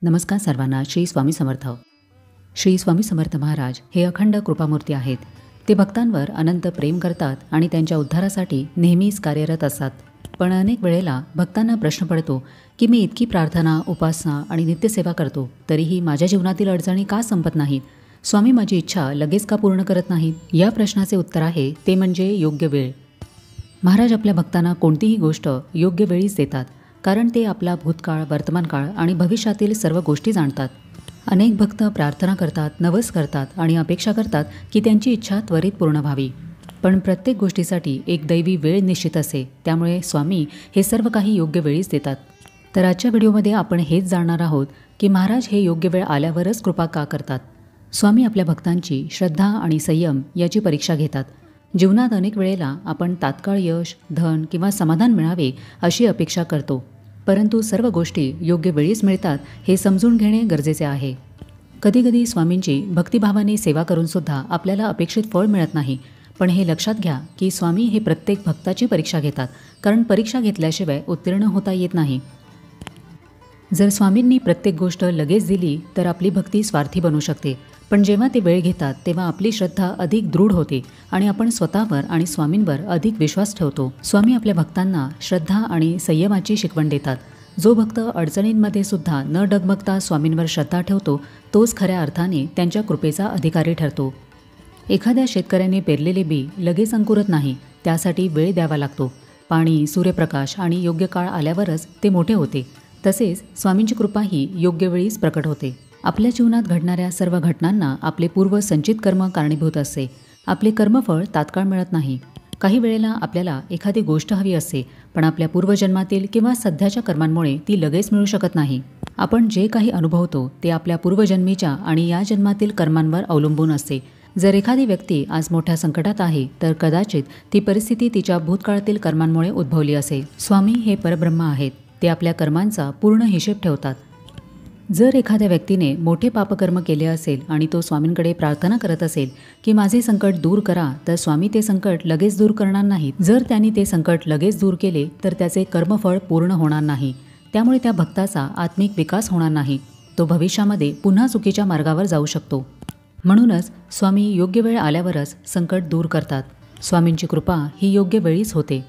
नमस्कार सर्वांना. श्री स्वामी समर्थ. श्री स्वामी समर्थ महाराज हे अखंड कृपामूर्ती आहेत. ते भक्तांवर अनंत प्रेम करतात आणि त्यांच्या उद्धारासाठी नेहमीच कार्यरत असतात. पण अनेक वेळेला भक्तांना प्रश्न पडतो की मी इतकी प्रार्थना, उपासना आणि नित्यसेवा करतो, तरीही माझ्या जीवनातील अडचणी का संपत नाहीत? स्वामी माझी इच्छा लगेच का पूर्ण करत नाहीत? या प्रश्नाचे उत्तर आहे ते म्हणजे योग्य वेळ. महाराज आपल्या भक्तांना कोणतीही गोष्ट योग्य वेळीच देतात, कारण ते आपला भूतकाळ, वर्तमानकाळ आणि भविष्यातील सर्व गोष्टी जाणतात. अनेक भक्त प्रार्थना करतात, नवस करतात आणि अपेक्षा करतात की त्यांची इच्छा त्वरित पूर्ण व्हावी. पण प्रत्येक गोष्टीसाठी एक दैवी वेळ निश्चित असते, त्यामुळे स्वामी हे सर्व काही योग्य वेळीच देतात. तर आजच्या व्हिडिओमध्ये आपण हेच जाणणार आहोत की महाराज हे योग्य वेळ आल्यावरच कृपा का करतात. स्वामी आपल्या भक्तांची श्रद्धा आणि संयम याची परीक्षा घेतात. जीवनात अनेक वेळेला आपण तात्काळ यश, धन किंवा समाधान मिळावे अशी अपेक्षा करतो, परंतु सर्व गोष्टी योग्य वेळीच मिळतात हे समजून घेणे गरजेचे आहे. कधीकधी स्वामींची भक्तिभावाने सेवा करूनसुद्धा आपल्याला अपेक्षित फळ मिळत नाही. पण हे लक्षात घ्या की स्वामी हे प्रत्येक भक्ताची परीक्षा घेतात, कारण परीक्षा घेतल्याशिवाय उत्तीर्ण होता येत नाही. जर स्वामींनी प्रत्येक गोष्ट लगेच दिली तर आपली भक्ती स्वार्थी बनू शकते. पण जेव्हा ते वेळ घेतात तेव्हा आपली श्रद्धा अधिक दृढ होते आणि आपण स्वतःवर आणि स्वामींवर अधिक विश्वास ठेवतो. स्वामी आपल्या भक्तांना श्रद्धा आणि संयमाची शिकवण देतात. जो भक्त अडचणींमध्ये सुद्धा न डगमगता स्वामींवर श्रद्धा ठेवतो तोच खऱ्या अर्थाने त्यांच्या कृपेचा अधिकारी ठरतो. एखाद्या शेतकऱ्याने पेरलेले बी लगेच अंकुरत नाही, त्यासाठी वेळ द्यावा लागतो. पाणी, सूर्यप्रकाश आणि योग्य काळ आल्यावरच ते मोठे होते. तसेच स्वामींची कृपा ही योग्य वेळीच प्रकट होते. आपल्या जीवनात घडणाऱ्या सर्व घटनांना आपले पूर्व संचित कर्म कारणीभूत असते. आपले कर्मफळ तात्काळ मिळत नाही. काही वेळेला आपल्याला एखादी गोष्ट हवी असते, पण आपल्या पूर्वजन्मातील किंवा सध्याच्या कर्मांमुळे ती लगेच मिळू शकत नाही. आपण जे काही अनुभवतो ते आपल्या पूर्वजन्मीच्या आणि या जन्मातील कर्मांवर अवलंबून असते. जर एखादी व्यक्ती आज मोठ्या संकटात आहे तर कदाचित ती परिस्थिती तिच्या भूतकाळातील कर्मांमुळे उद्भवली असेल. स्वामी हे परब्रह्म आहेत. ते आपल्या कर्मांचा पूर्ण हिशेब ठेवतात. जर एखाद्या व्यक्तीने मोठे पापकर्म केले असेल आणि तो स्वामींकडे प्रार्थना करत असेल की माझे संकट दूर करा, तर स्वामी ते संकट लगेच दूर करणार नाहीत. जर त्यांनी ते संकट लगेच दूर केले तर त्याचे कर्मफळ पूर्ण होणार नाही. त्यामुळे त्या भक्ताचा आत्मिक विकास होणार नाही. तो भविष्यामध्ये पुन्हा चुकीच्या मार्गावर जाऊ शकतो. म्हणूनच स्वामी योग्य वेळ आल्यावरच संकट दूर करतात. स्वामींची कृपा ही योग्य वेळीच होते.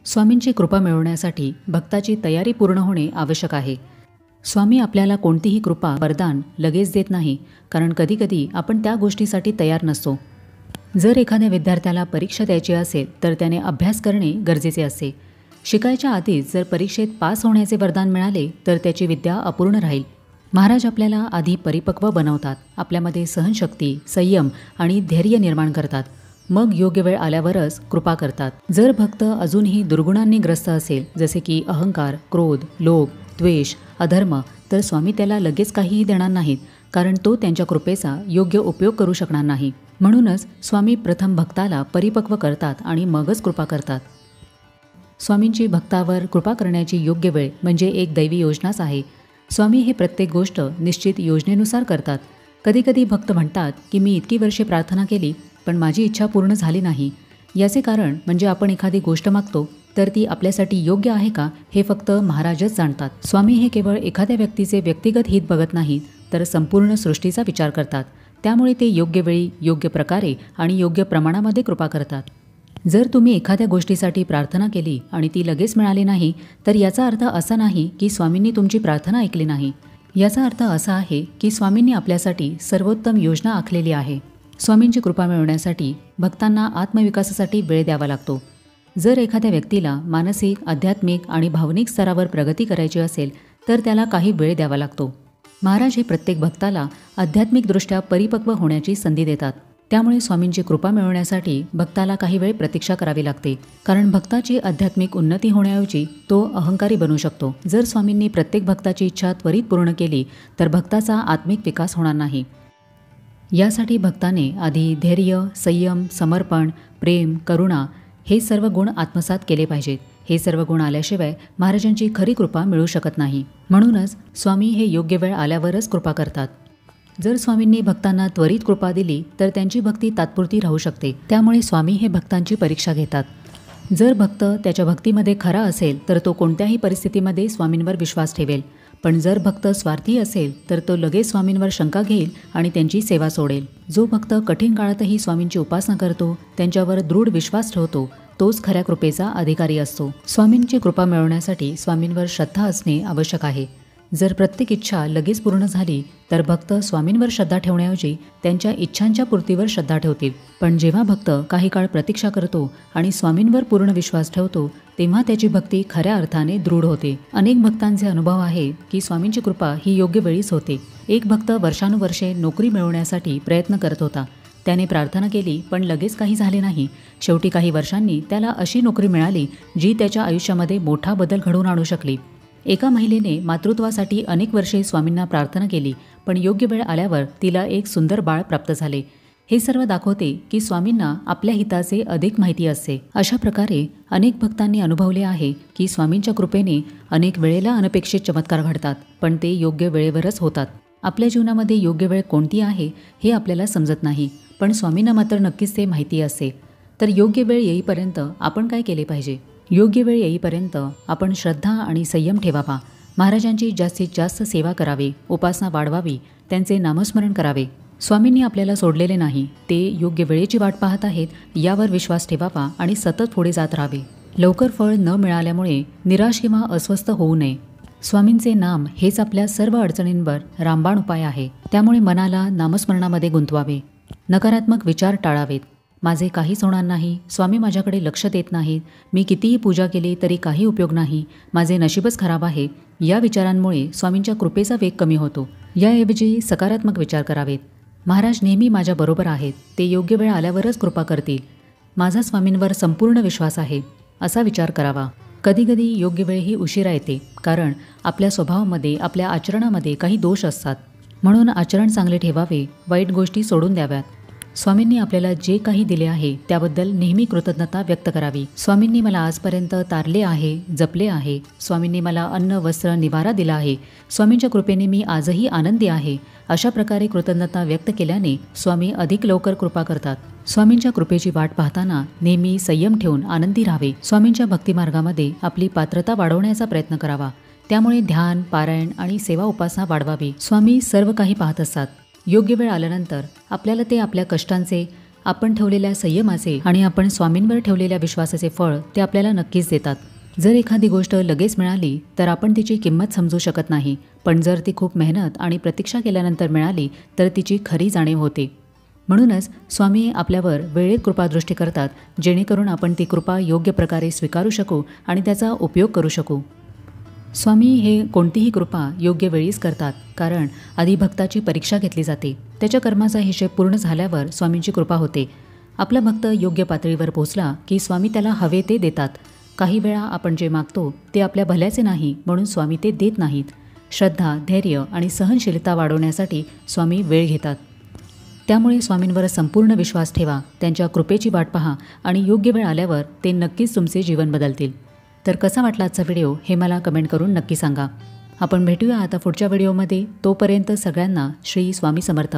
स्वामींची कृपा मिळवण्यासाठी भक्ताची तयारी पूर्ण होणे आवश्यक आहे. स्वामी आपल्याला कोणतीही कृपा, वरदान लगेच देत नाही, कारण कधीकधी आपण त्या गोष्टीसाठी तयार नसतो. जर एखाद्या विद्यार्थ्याला परीक्षा द्यायची असेल तर त्याने अभ्यास करणे गरजेचे असते. शिकायच्या आधीच जर परीक्षेत पास होण्याचे वरदान मिळाले तर त्याची विद्या अपूर्ण राहील. महाराज आपल्याला आधी परिपक्व बनवतात, आपल्यामध्ये सहनशक्ती, संयम आणि धैर्य निर्माण करतात. मग योग्य वेळ आल्यावरच कृपा करतात. जर भक्त अजूनही दुर्गुणांनी ग्रस्त असेल, जसे की अहंकार, क्रोध, लोभ, द्वेष, अधर्म, तर स्वामी त्याला लगेच काहीही देणार नाहीत, कारण तो त्यांच्या कृपेचा योग्य उपयोग करू शकणार नाही. म्हणूनच स्वामी प्रथम भक्ताला परिपक्व करतात आणि मगच कृपा करतात. स्वामींची भक्तावर कृपा करण्याची योग्य वेळ म्हणजे एक दैवी योजनाच आहे. स्वामी हे प्रत्येक गोष्ट निश्चित योजनेनुसार करतात. कधीकधी भक्त म्हणतात की मी इतकी वर्षे प्रार्थना केली पण माझी इच्छा पूर्ण झाली नाही. याचे कारण म्हणजे आपण एखादी गोष्ट मागतो तर ती आपल्यासाठी योग्य आहे का हे फक्त महाराजच जाणतात. स्वामी हे केवळ एखाद्या व्यक्तीचे व्यक्तिगत हित बघत नाहीत, तर संपूर्ण सृष्टीचा विचार करतात. त्यामुळे ते योग्य वेळी, योग्य प्रकारे आणि योग्य प्रमाणामध्ये कृपा करतात. जर तुम्ही एखाद्या गोष्टीसाठी प्रार्थना केली आणि ती लगेच मिळाली नाही, तर याचा अर्थ असा नाही की स्वामींनी तुमची प्रार्थना ऐकली नाही. याचा अर्थ असा आहे की स्वामींनी आपल्यासाठी सर्वोत्तम योजना आखलेली आहे. स्वामींची कृपा मिळवण्यासाठी भक्तांना आत्मविकासासाठी वेळ द्यावा लागतो. जर एखाद्या व्यक्तीला मानसिक, आध्यात्मिक आणि भावनिक स्तरावर प्रगती करायची असेल तर त्याला काही वेळ द्यावा लागतो. महाराज हे प्रत्येक भक्ताला आध्यात्मिकदृष्ट्या परिपक्व होण्याची संधी देतात. त्यामुळे स्वामींची कृपा मिळवण्यासाठी भक्ताला काही वेळ प्रतीक्षा करावी लागते, कारण भक्ताची आध्यात्मिक उन्नती होण्याऐवजी तो अहंकारी बनू शकतो. जर स्वामींनी प्रत्येक भक्ताची इच्छा त्वरित पूर्ण केली तर भक्ताचा आत्मिक विकास होणार नाही. यासाठी भक्ताने आधी धैर्य, संयम, समर्पण, प्रेम, करुणा हे सर्व गुण आत्मसात केले पाहिजेत. हे सर्व गुण आल्याशिवाय महाराजांची खरी कृपा मिळू शकत नाही. म्हणूनच स्वामी हे योग्य वेळ आल्यावरच कृपा करतात. जर स्वामींनी भक्तांना त्वरित कृपा दिली तर त्यांची भक्ती तात्पुरती राहू शकते. त्यामुळे स्वामी हे भक्तांची परीक्षा घेतात. जर भक्त त्याच्या भक्तीमध्ये खरा असेल तर तो कोणत्याही परिस्थितीमध्ये स्वामींवर विश्वास ठेवेल. पण जर भक्त स्वार्थी असेल तर तो लगेच स्वामींवर शंका घेईल आणि त्यांची सेवा सोडेल. जो भक्त कठीण काळातही स्वामींची उपासना करतो, त्यांच्यावर दृढ विश्वास ठेवतो, तोच खऱ्या कृपेचा अधिकारी असतो. स्वामींची कृपा मिळवण्यासाठी स्वामींवर श्रद्धा असणे आवश्यक आहे. जर प्रत्येक इच्छा लगेच पूर्ण झाली तर भक्त स्वामींवर श्रद्धा ठेवण्याऐवजी त्यांच्या इच्छांच्या पूर्तीवर श्रद्धा ठेवतील. पण जेव्हा भक्त काही काळ प्रतीक्षा करतो आणि स्वामींवर पूर्ण विश्वास ठेवतो, तेव्हा त्याची भक्ती खऱ्या अर्थाने दृढ होते. अनेक भक्तांचे अनुभव आहे की स्वामींची कृपा ही योग्य वेळीच होते. एक भक्त वर्षानुवर्षे नोकरी मिळवण्यासाठी प्रयत्न करत होता. त्याने प्रार्थना केली, पण लगेच काही झाले नाही. शेवटी काही वर्षांनी त्याला अशी नोकरी मिळाली जी त्याच्या आयुष्यामध्ये मोठा बदल घडवून आणू शकली. एका महिलेने मातृत्वासाठी अनेक वर्षे स्वामींना प्रार्थना केली, पण योग्य वेळ आल्यावर तिला एक सुंदर बाळ प्राप्त झाले. हे सर्व दाखवते की स्वामींना आपल्या हिताचे अधिक माहिती असते. अशा प्रकारे अनेक भक्तांनी अनुभवले आहे की स्वामींच्या कृपेने अनेक वेळेला अनपेक्षित चमत्कार घडतात, पण ते योग्य वेळेवरच होतात. आपल्या जीवनामध्ये योग्य वेळ कोणती आहे हे आपल्याला समजत नाही, पण स्वामींना मात्र नक्कीच ते माहिती असते. तर योग्य वेळ येईपर्यंत आपण काय केले पाहिजे? योग्य वेळ येईपर्यंत आपण श्रद्धा आणि संयम ठेवावा. महाराजांची जास्तीत जास्त सेवा करावी, उपासना वाढवावी, त्यांचे नामस्मरण करावे. स्वामींनी आपल्याला सोडलेले नाही, ते योग्य वेळेची वाट पाहत आहेत यावर विश्वास ठेवावा आणि सतत पुढे जात राहावे. लवकर फळ न मिळाल्यामुळे निराश किंवा अस्वस्थ होऊ नये. स्वामींचे नाम हेच आपल्या सर्व अडचणींवर रामबाण उपाय आहे. त्यामुळे मनाला नामस्मरणामध्ये गुंतवावे. नकारात्मक विचार टाळावेत. माझे काहीच होणार नाही, स्वामी माझ्याकडे लक्ष देत नाहीत, मी कितीही पूजा केली तरी काही उपयोग नाही, माझे नशीबच खराब आहे, या विचारांमुळे स्वामींच्या कृपेचा वेग कमी होतो. याऐवजी सकारात्मक विचार करावेत. महाराज नेहमी माझ्याबरोबर आहेत, ते योग्य वेळ आल्यावरच कृपा करतील, माझा स्वामींवर संपूर्ण विश्वास आहे, असा विचार करावा. कधीकधी योग्य वेळ ही उशिरा येते, कारण आपल्या स्वभावामध्ये, आपल्या आचरणामध्ये काही दोष असतात. म्हणून आचरण चांगले ठेवावे, वाईट गोष्टी सोडून द्याव्यात. स्वामींनी आपल्याला जे काही दिले आहे त्याबद्दल नेहमी कृतज्ञता व्यक्त करावी. स्वामींनी मला आजपर्यंत तारले आहे, जपले आहे. स्वामींनी मला अन्न, वस्त्र, निवारा दिला आहे. स्वामींच्या कृपेने मी आजही आनंदी आहे. अशा प्रकारे कृतज्ञता व्यक्त केल्याने स्वामी अधिक लवकर कृपा करतात. स्वामींच्या कृपेची वाट पाहताना नेहमी संयम ठेवून आनंदी राहावे. स्वामींच्या भक्तिमार्गामध्ये आपली पात्रता वाढवण्याचा प्रयत्न करावा. त्यामुळे ध्यान, पारायण आणि सेवा उपासना वाढवावी. स्वामी सर्व काही पाहत असतात. योग्य वेळ आल्यानंतर आपल्याला ते आपल्या कष्टांचे, आपण ठेवलेल्या संयमाचे आणि आपण स्वामींवर ठेवलेल्या विश्वासाचे फळ ते आपल्याला नक्कीच देतात. जर एखादी गोष्ट लगेच मिळाली तर आपण तिची किंमत समजू शकत नाही, पण जर ती खूप मेहनत आणि प्रतीक्षा केल्यानंतर मिळाली तर तिची खरी जाणीव होते. म्हणूनच स्वामी आपल्यावर वेळेत कृपादृष्टी करतात, जेणेकरून आपण ती कृपा योग्य प्रकारे स्वीकारू शकू आणि त्याचा उपयोग करू शकू. स्वामी हे कोणतीही कृपा योग्य वेळीच करतात, कारण आधी भक्ताची परीक्षा घेतली जाते. त्याच्या कर्माचा हिशेब पूर्ण झाल्यावर स्वामींची कृपा होते. आपला भक्त योग्य पातळीवर पोहोचला की स्वामी त्याला हवे ते देतात. काही वेळा आपण जे मागतो ते आपल्या भल्याचे नाही, म्हणून स्वामी ते देत नाहीत. श्रद्धा, धैर्य आणि सहनशीलता वाढवण्यासाठी स्वामी वेळ घेतात. त्यामुळे स्वामींवर संपूर्ण विश्वास ठेवा, त्यांच्या कृपेची वाट पहा आणि योग्य वेळ आल्यावर ते नक्कीच तुमचे जीवन बदलतील. तर कसा वाटला आजचा व्हिडिओ हे मला कमेंट करून नक्की सांगा. आपण भेटूया आता पुढच्या व्हिडिओमध्ये. तोपर्यंत सगळ्यांना श्री स्वामी समर्थ.